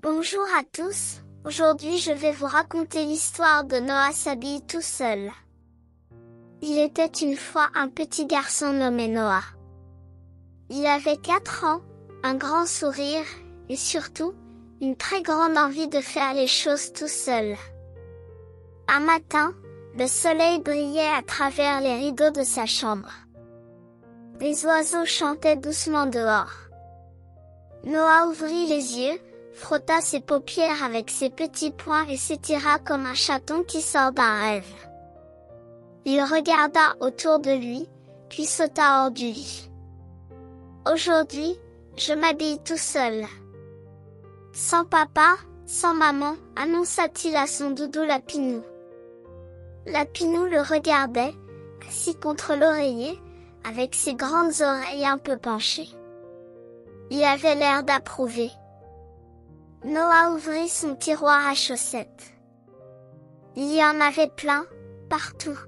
Bonjour à tous, aujourd'hui je vais vous raconter l'histoire de Noah s'habille tout seul. Il était une fois un petit garçon nommé Noah. Il avait 4 ans, un grand sourire, et surtout, une très grande envie de faire les choses tout seul. Un matin, le soleil brillait à travers les rideaux de sa chambre. Les oiseaux chantaient doucement dehors. Noah ouvrit les yeux, frotta ses paupières avec ses petits poings et s'étira comme un chaton qui sort d'un rêve. Il regarda autour de lui, puis sauta hors du lit. Aujourd'hui, je m'habille tout seul. Sans papa, sans maman, annonça-t-il à son doudou Lapinou. Lapinou le regardait, assis contre l'oreiller, avec ses grandes oreilles un peu penchées. Il avait l'air d'approuver. Noah ouvrit son tiroir à chaussettes. Il y en avait plein, partout.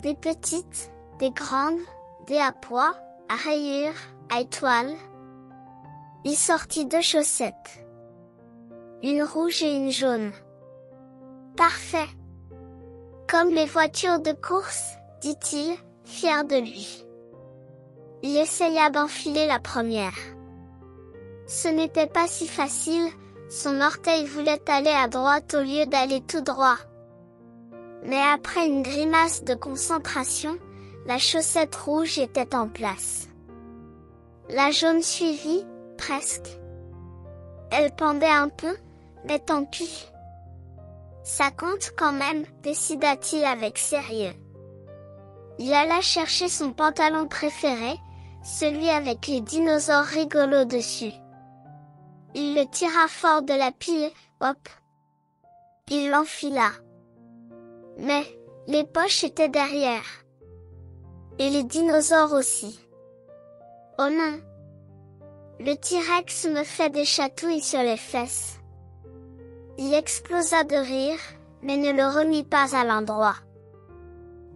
Des petites, des grandes, des à pois, à rayures, à étoiles. Il sortit 2 chaussettes. Une rouge et une jaune. Parfait. Comme les voitures de course, dit-il, fier de lui. Il essaya d'enfiler la première. Ce n'était pas si facile, son orteil voulait aller à droite au lieu d'aller tout droit. Mais après une grimace de concentration, la chaussette rouge était en place. La jaune suivit, presque. Elle pendait un peu, mais tant pis. Ça compte quand même, décida-t-il avec sérieux. Il alla chercher son pantalon préféré, celui avec les dinosaures rigolos dessus. Il le tira fort de la pile, hop. Il l'enfila. Mais, les poches étaient derrière. Et les dinosaures aussi. Oh non! Le T-Rex me fait des chatouilles sur les fesses. Il explosa de rire, mais ne le remit pas à l'endroit.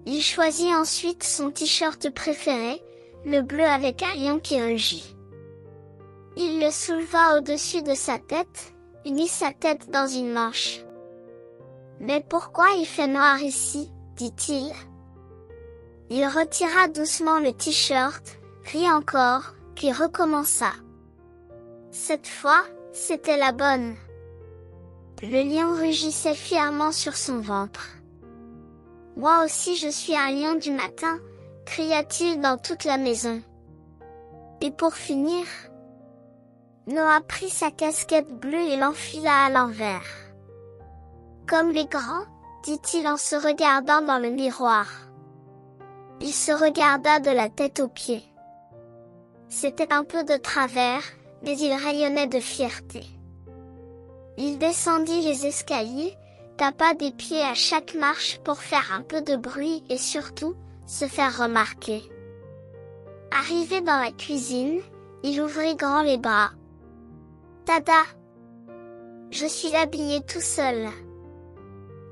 Il choisit ensuite son t-shirt préféré, le bleu avec un lion qui rugit. Il le souleva au-dessus de sa tête, unit sa tête dans une manche. « Mais pourquoi il fait noir ici ?» dit-il. Il retira doucement le t-shirt, rit encore, puis recommença. Cette fois, c'était la bonne. Le lion rugissait fièrement sur son ventre. « Moi aussi je suis un lion du matin !» cria-t-il dans toute la maison. Et pour finir, Noah prit sa casquette bleue et l'enfila à l'envers. Comme les grands, dit-il en se regardant dans le miroir. Il se regarda de la tête aux pieds. C'était un peu de travers, mais il rayonnait de fierté. Il descendit les escaliers, tapa des pieds à chaque marche pour faire un peu de bruit et surtout, se faire remarquer. Arrivé dans la cuisine, il ouvrit grand les bras. Tada! Je suis habillé tout seul.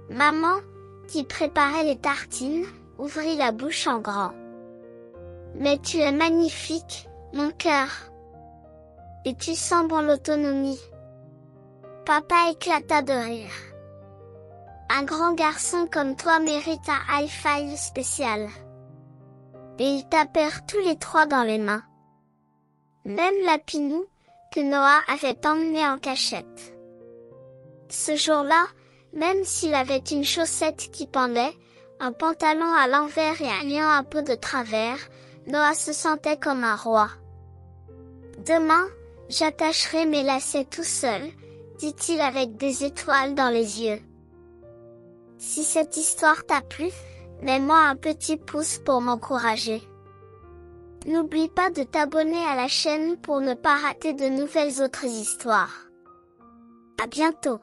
Maman, qui préparait les tartines, ouvrit la bouche en grand. Mais tu es magnifique, mon cœur. Et tu sens bon l'autonomie. Papa éclata de rire. Un grand garçon comme toi mérite un high five spécial. Et ils tapèrent tous les 3 dans les mains. Même Lapinou, que Noah avait emmené en cachette. Ce jour-là, même s'il avait une chaussette qui pendait, un pantalon à l'envers et un lion un peu de travers, Noah se sentait comme un roi. Demain, j'attacherai mes lacets tout seul, dit-il avec des étoiles dans les yeux. Si cette histoire t'a plu, mets-moi un petit pouce pour m'encourager. N'oublie pas de t'abonner à la chaîne pour ne pas rater de nouvelles autres histoires. À bientôt.